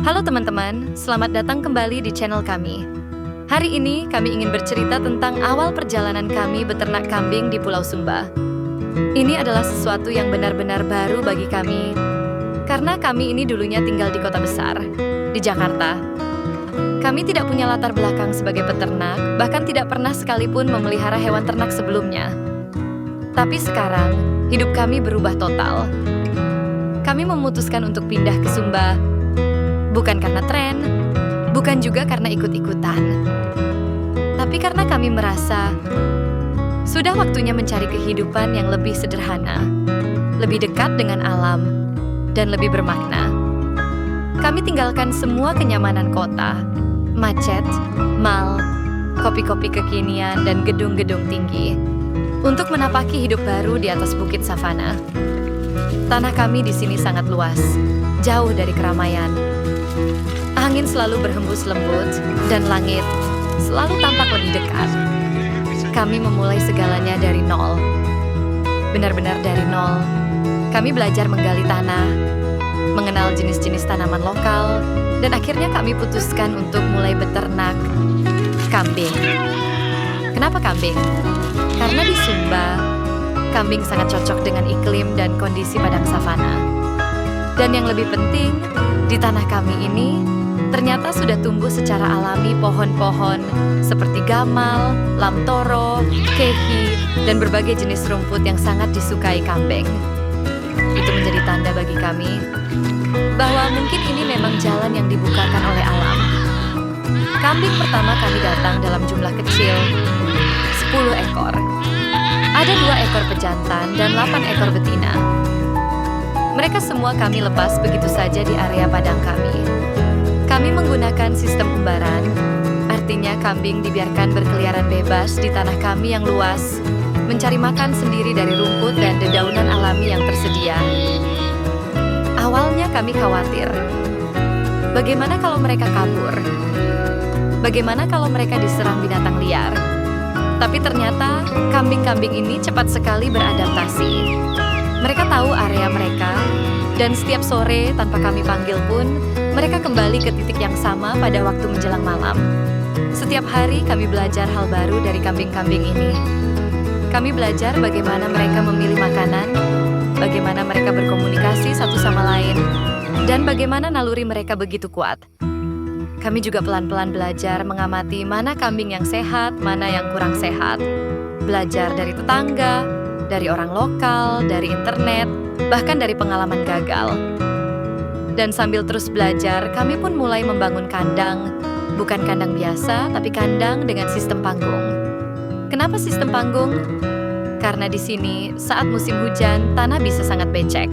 Halo teman-teman, selamat datang kembali di channel kami. Hari ini kami ingin bercerita tentang awal perjalanan kami beternak kambing di Pulau Sumba. Ini adalah sesuatu yang benar-benar baru bagi kami, karena kami ini dulunya tinggal di kota besar, di Jakarta. Kami tidak punya latar belakang sebagai peternak, bahkan tidak pernah sekalipun memelihara hewan ternak sebelumnya. Tapi sekarang, hidup kami berubah total. Kami memutuskan untuk pindah ke Sumba, bukan karena tren, bukan juga karena ikut-ikutan. Tapi karena kami merasa sudah waktunya mencari kehidupan yang lebih sederhana, lebih dekat dengan alam, dan lebih bermakna. Kami tinggalkan semua kenyamanan kota, macet, mal, kopi-kopi kekinian, dan gedung-gedung tinggi untuk menapaki hidup baru di atas bukit savana. Tanah kami di sini sangat luas, jauh dari keramaian. Angin selalu berhembus lembut, dan langit selalu tampak lebih dekat. Kami memulai segalanya dari nol. Benar-benar dari nol. Kami belajar menggali tanah, mengenal jenis-jenis tanaman lokal, dan akhirnya kami putuskan untuk mulai beternak kambing. Kenapa kambing? Karena di Sumba, kambing sangat cocok dengan iklim dan kondisi padang savana. Dan yang lebih penting, di tanah kami ini, ternyata sudah tumbuh secara alami pohon-pohon seperti gamal, lamtoro, kehi, dan berbagai jenis rumput yang sangat disukai kambing. Itu menjadi tanda bagi kami bahwa mungkin ini memang jalan yang dibukakan oleh alam. Kambing pertama kami datang dalam jumlah kecil, 10 ekor. Ada 2 ekor pejantan dan 8 ekor betina. Mereka semua kami lepas begitu saja di area padang kami. Kami menggunakan sistem umbaran, artinya kambing dibiarkan berkeliaran bebas di tanah kami yang luas, mencari makan sendiri dari rumput dan dedaunan alami yang tersedia. Awalnya kami khawatir, bagaimana kalau mereka kabur? Bagaimana kalau mereka diserang binatang liar? Tapi ternyata kambing-kambing ini cepat sekali beradaptasi. Mereka tahu area mereka, dan setiap sore tanpa kami panggil pun, mereka kembali ke titik yang sama pada waktu menjelang malam. Setiap hari kami belajar hal baru dari kambing-kambing ini. Kami belajar bagaimana mereka memilih makanan, bagaimana mereka berkomunikasi satu sama lain, dan bagaimana naluri mereka begitu kuat. Kami juga pelan-pelan belajar mengamati mana kambing yang sehat, mana yang kurang sehat. Belajar dari tetangga, dari orang lokal, dari internet, bahkan dari pengalaman gagal. Dan sambil terus belajar, kami pun mulai membangun kandang. Bukan kandang biasa, tapi kandang dengan sistem panggung. Kenapa sistem panggung? Karena di sini, saat musim hujan, tanah bisa sangat becek.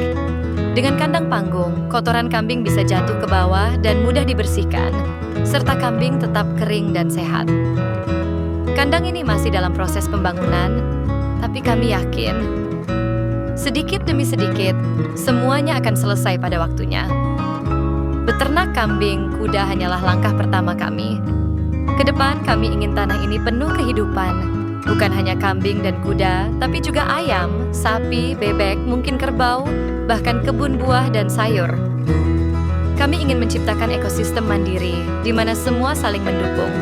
Dengan kandang panggung, kotoran kambing bisa jatuh ke bawah dan mudah dibersihkan, serta kambing tetap kering dan sehat. Kandang ini masih dalam proses pembangunan, tapi kami yakin, sedikit demi sedikit, semuanya akan selesai pada waktunya. Beternak kambing, kuda hanyalah langkah pertama kami. Kedepan kami ingin tanah ini penuh kehidupan. Bukan hanya kambing dan kuda, tapi juga ayam, sapi, bebek, mungkin kerbau, bahkan kebun buah dan sayur. Kami ingin menciptakan ekosistem mandiri, di mana semua saling mendukung.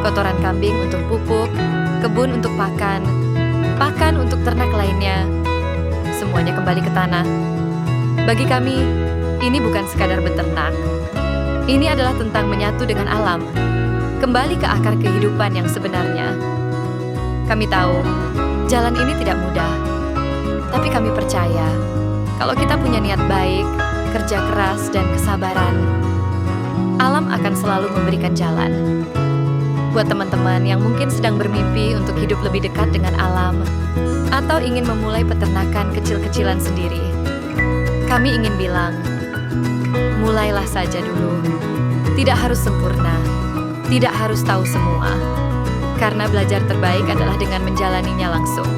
Kotoran kambing untuk pupuk, kebun untuk pakan untuk ternak lainnya. Semuanya kembali ke tanah. Bagi kami, ini bukan sekadar beternak. Ini adalah tentang menyatu dengan alam, kembali ke akar kehidupan yang sebenarnya. Kami tahu, jalan ini tidak mudah. Tapi kami percaya, kalau kita punya niat baik, kerja keras, dan kesabaran, alam akan selalu memberikan jalan. Buat teman-teman yang mungkin sedang bermimpi untuk hidup lebih dekat dengan alam, atau ingin memulai peternakan kecil-kecilan sendiri, kami ingin bilang, mulailah saja dulu. Tidak harus sempurna, tidak harus tahu semua, karena belajar terbaik adalah dengan menjalaninya langsung.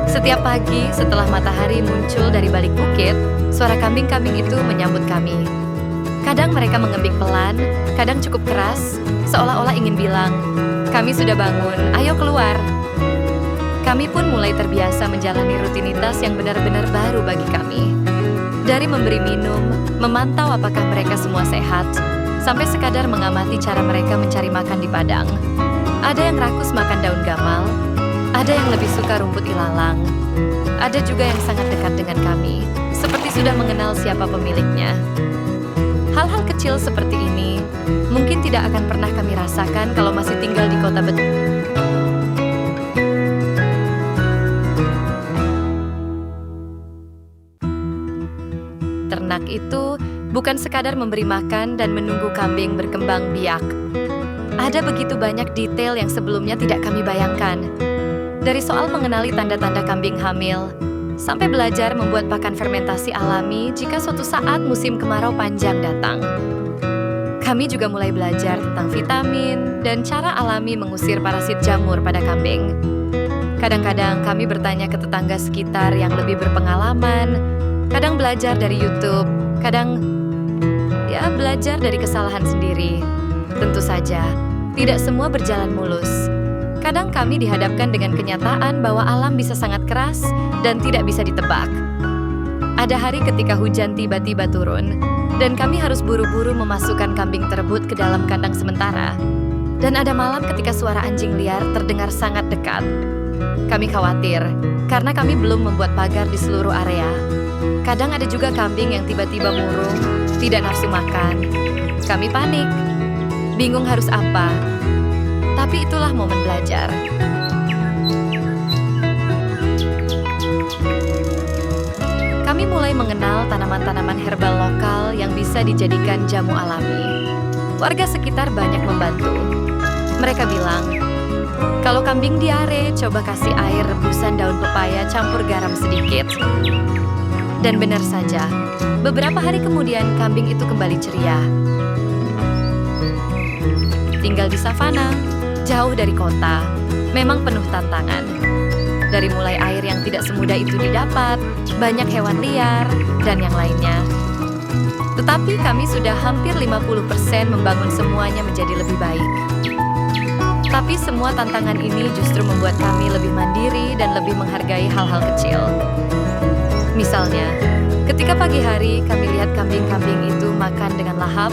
Setiap pagi setelah matahari muncul dari balik bukit, suara kambing-kambing itu menyambut kami. Kadang mereka mengembik pelan, kadang cukup keras, seolah-olah ingin bilang, "Kami sudah bangun, ayo keluar." Kami pun mulai terbiasa menjalani rutinitas yang benar-benar baru bagi kami. Dari memberi minum, memantau apakah mereka semua sehat, sampai sekadar mengamati cara mereka mencari makan di padang. Ada yang rakus makan daun gamal, ada yang lebih suka rumput ilalang, ada juga yang sangat dekat dengan kami, seperti sudah mengenal siapa pemiliknya. Hal-hal kecil seperti ini mungkin tidak akan pernah kami rasakan kalau masih tinggal di kota besar. Ternak itu bukan sekadar memberi makan dan menunggu kambing berkembang biak. Ada begitu banyak detail yang sebelumnya tidak kami bayangkan. Dari soal mengenali tanda-tanda kambing hamil, sampai belajar membuat pakan fermentasi alami jika suatu saat musim kemarau panjang datang. Kami juga mulai belajar tentang vitamin dan cara alami mengusir parasit jamur pada kambing. Kadang-kadang kami bertanya ke tetangga sekitar yang lebih berpengalaman, kadang belajar dari YouTube, kadang belajar dari kesalahan sendiri. Tentu saja, tidak semua berjalan mulus. Kadang kami dihadapkan dengan kenyataan bahwa alam bisa sangat keras dan tidak bisa ditebak. Ada hari ketika hujan tiba-tiba turun, dan kami harus buru-buru memasukkan kambing terebut ke dalam kandang sementara. Dan ada malam ketika suara anjing liar terdengar sangat dekat. Kami khawatir, karena kami belum membuat pagar di seluruh area. Kadang ada juga kambing yang tiba-tiba murung, tidak nafsu makan. Kami panik, bingung harus apa. Tapi itulah momen belajar. Kami mulai mengenal tanaman-tanaman herbal lokal yang bisa dijadikan jamu alami. Warga sekitar banyak membantu. Mereka bilang, kalau kambing diare, coba kasih air rebusan daun pepaya campur garam sedikit. Dan benar saja, beberapa hari kemudian kambing itu kembali ceria. Tinggal di savana, jauh dari kota, memang penuh tantangan. Dari mulai air yang tidak semudah itu didapat, banyak hewan liar, dan yang lainnya. Tetapi kami sudah hampir 50% membangun semuanya menjadi lebih baik. Tapi semua tantangan ini justru membuat kami lebih mandiri dan lebih menghargai hal-hal kecil. Misalnya, ketika pagi hari kami lihat kambing-kambing itu makan dengan lahap,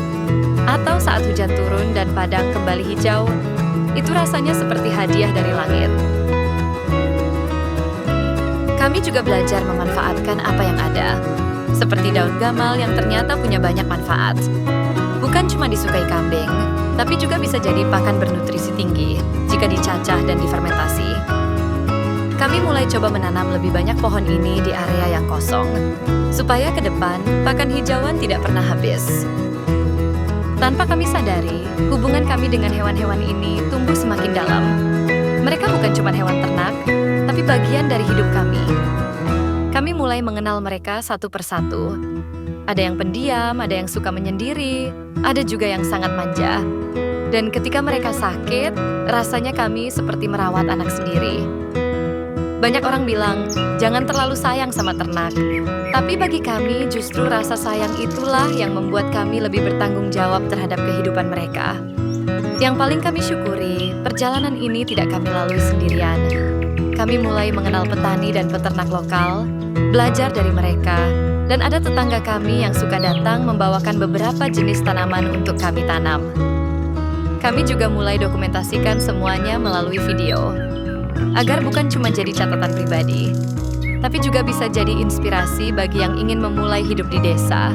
atau saat hujan turun dan padang kembali hijau, itu rasanya seperti hadiah dari langit. Kami juga belajar memanfaatkan apa yang ada, seperti daun gamal yang ternyata punya banyak manfaat. Bukan cuma disukai kambing, tapi juga bisa jadi pakan bernutrisi tinggi jika dicacah dan difermentasi. Kami mulai coba menanam lebih banyak pohon ini di area yang kosong, supaya ke depan pakan hijauan tidak pernah habis. Tanpa kami sadari, hubungan kami dengan hewan-hewan ini tumbuh semakin dalam. Mereka bukan cuma hewan ternak, tapi bagian dari hidup kami. Kami mulai mengenal mereka satu persatu. Ada yang pendiam, ada yang suka menyendiri, ada juga yang sangat manja. Dan ketika mereka sakit, rasanya kami seperti merawat anak sendiri. Banyak orang bilang, jangan terlalu sayang sama ternak. Tapi bagi kami, justru rasa sayang itulah yang membuat kami lebih bertanggung jawab terhadap kehidupan mereka. Yang paling kami syukuri, perjalanan ini tidak kami lalui sendirian. Kami mulai mengenal petani dan peternak lokal, belajar dari mereka, dan ada tetangga kami yang suka datang membawakan beberapa jenis tanaman untuk kami tanam. Kami juga mulai dokumentasikan semuanya melalui video, agar bukan cuma jadi catatan pribadi, tapi juga bisa jadi inspirasi bagi yang ingin memulai hidup di desa,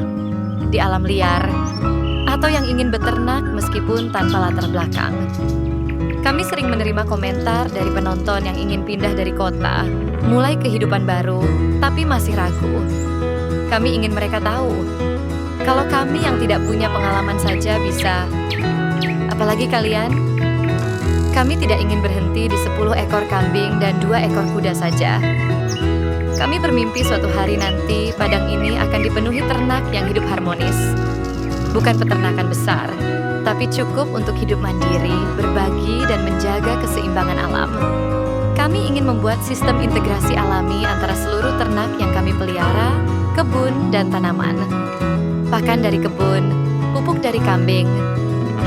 di alam liar, atau yang ingin beternak meskipun tanpa latar belakang. Kami sering menerima komentar dari penonton yang ingin pindah dari kota, mulai kehidupan baru, tapi masih ragu. Kami ingin mereka tahu, kalau kami yang tidak punya pengalaman saja bisa, apalagi kalian. Kami tidak ingin berhenti di 10 ekor kambing dan 2 ekor kuda saja. Kami bermimpi suatu hari nanti padang ini akan dipenuhi ternak yang hidup harmonis. Bukan peternakan besar, tapi cukup untuk hidup mandiri, berbagi, dan menjaga keseimbangan alam. Kami ingin membuat sistem integrasi alami antara seluruh ternak yang kami pelihara, kebun, dan tanaman. Pakan dari kebun, pupuk dari kambing,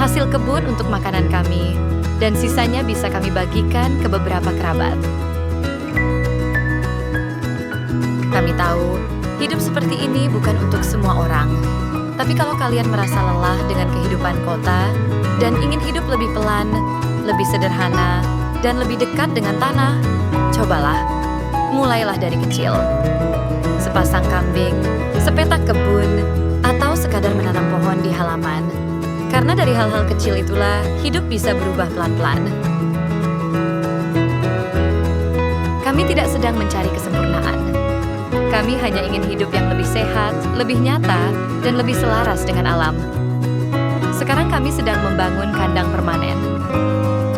hasil kebun untuk makanan kami, dan sisanya bisa kami bagikan ke beberapa kerabat. Kami tahu, hidup seperti ini bukan untuk semua orang. Tapi kalau kalian merasa lelah dengan kehidupan kota dan ingin hidup lebih pelan, lebih sederhana, dan lebih dekat dengan tanah, cobalah. Mulailah dari kecil. Sepasang kambing, sepetak kebun, atau sekadar menanam pohon di halaman. Karena dari hal-hal kecil itulah hidup bisa berubah pelan-pelan. Kami tidak sedang mencari kesempurnaan. Kami hanya ingin hidup yang lebih sehat, lebih nyata, dan lebih selaras dengan alam. Sekarang kami sedang membangun kandang permanen.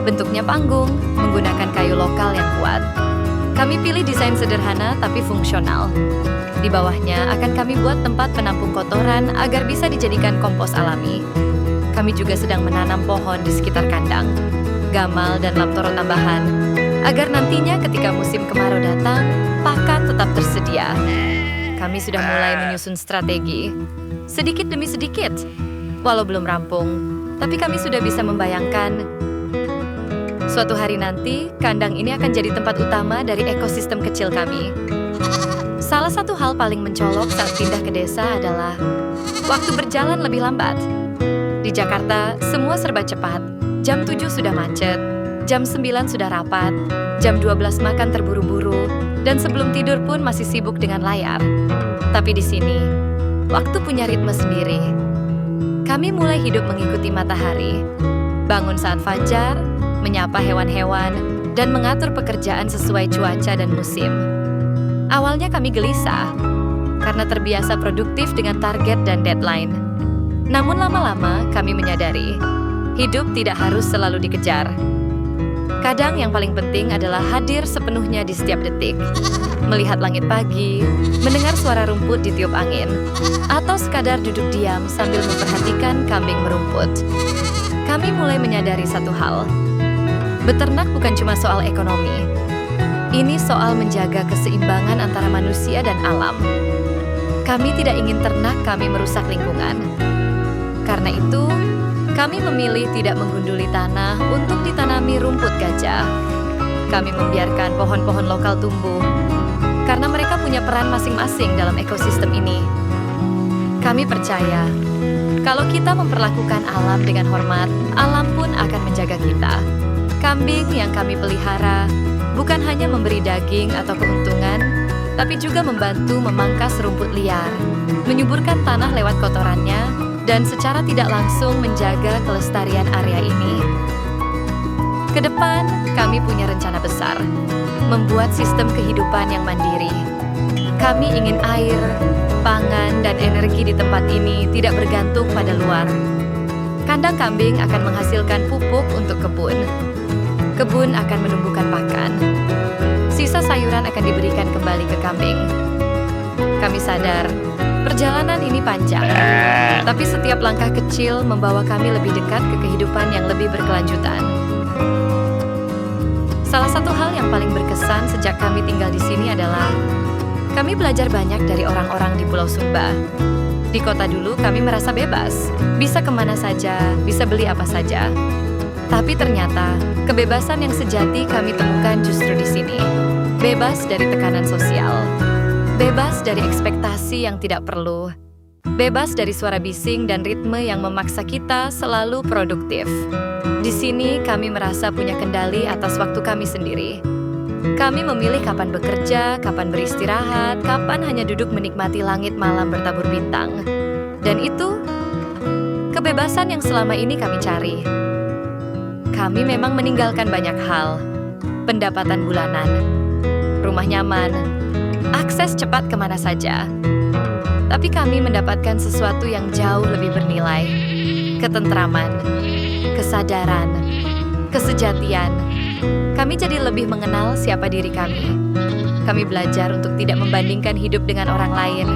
Bentuknya panggung, menggunakan kayu lokal yang kuat. Kami pilih desain sederhana tapi fungsional. Di bawahnya akan kami buat tempat penampung kotoran agar bisa dijadikan kompos alami. Kami juga sedang menanam pohon di sekitar kandang, gamal dan lamtoro tambahan, agar nantinya ketika musim kemarau datang, pakan tetap tersedia. Kami sudah mulai menyusun strategi, sedikit demi sedikit. Walau belum rampung, tapi kami sudah bisa membayangkan suatu hari nanti, kandang ini akan jadi tempat utama dari ekosistem kecil kami. Salah satu hal paling mencolok saat pindah ke desa adalah waktu berjalan lebih lambat. Di Jakarta, semua serba cepat. Jam 7 sudah macet, jam 9 sudah rapat, jam 12 makan terburu-buru, dan sebelum tidur pun masih sibuk dengan layar. Tapi di sini, waktu punya ritme sendiri. Kami mulai hidup mengikuti matahari, bangun saat fajar, menyapa hewan-hewan, dan mengatur pekerjaan sesuai cuaca dan musim. Awalnya kami gelisah, karena terbiasa produktif dengan target dan deadline. Namun lama-lama kami menyadari, hidup tidak harus selalu dikejar. Kadang yang paling penting adalah hadir sepenuhnya di setiap detik. Melihat langit pagi, mendengar suara rumput ditiup angin, atau sekadar duduk diam sambil memperhatikan kambing merumput. Kami mulai menyadari satu hal. Beternak bukan cuma soal ekonomi. Ini soal menjaga keseimbangan antara manusia dan alam. Kami tidak ingin ternak kami merusak lingkungan. Karena itu, kami memilih tidak menggunduli tanah untuk ditanami rumput gajah. Kami membiarkan pohon-pohon lokal tumbuh, karena mereka punya peran masing-masing dalam ekosistem ini. Kami percaya, kalau kita memperlakukan alam dengan hormat, alam pun akan menjaga kita. Kambing yang kami pelihara bukan hanya memberi daging atau keuntungan, tapi juga membantu memangkas rumput liar, menyuburkan tanah lewat kotorannya, dan secara tidak langsung menjaga kelestarian area ini. Ke depan, kami punya rencana besar, membuat sistem kehidupan yang mandiri. Kami ingin air, pangan, dan energi di tempat ini tidak bergantung pada luar. Kandang kambing akan menghasilkan pupuk untuk kebun. Kebun akan menumbuhkan pakan. Sisa sayuran akan diberikan kembali ke kambing. Kami sadar, perjalanan ini panjang, tapi setiap langkah kecil membawa kami lebih dekat ke kehidupan yang lebih berkelanjutan. Salah satu hal yang paling berkesan sejak kami tinggal di sini adalah kami belajar banyak dari orang-orang di Pulau Sumba. Di kota dulu kami merasa bebas, bisa kemana saja, bisa beli apa saja. Tapi ternyata, kebebasan yang sejati kami temukan justru di sini. Bebas dari tekanan sosial. Bebas dari ekspektasi yang tidak perlu. Bebas dari suara bising dan ritme yang memaksa kita selalu produktif. Di sini kami merasa punya kendali atas waktu kami sendiri. Kami memilih kapan bekerja, kapan beristirahat, kapan hanya duduk menikmati langit malam bertabur bintang. Dan itu kebebasan yang selama ini kami cari. Kami memang meninggalkan banyak hal. Pendapatan bulanan, rumah nyaman, akses cepat kemana saja. Tapi kami mendapatkan sesuatu yang jauh lebih bernilai. Ketentraman, kesadaran, kesejatian. Kami jadi lebih mengenal siapa diri kami. Kami belajar untuk tidak membandingkan hidup dengan orang lain.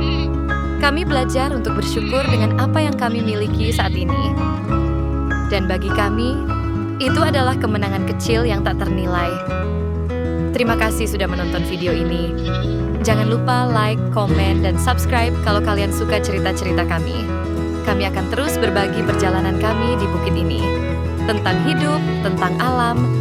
Kami belajar untuk bersyukur dengan apa yang kami miliki saat ini. Dan bagi kami, itu adalah kemenangan kecil yang tak ternilai. Terima kasih sudah menonton video ini. Jangan lupa like, komen, dan subscribe kalau kalian suka cerita-cerita kami. Kami akan terus berbagi perjalanan kami di bukit ini. Tentang hidup, tentang alam,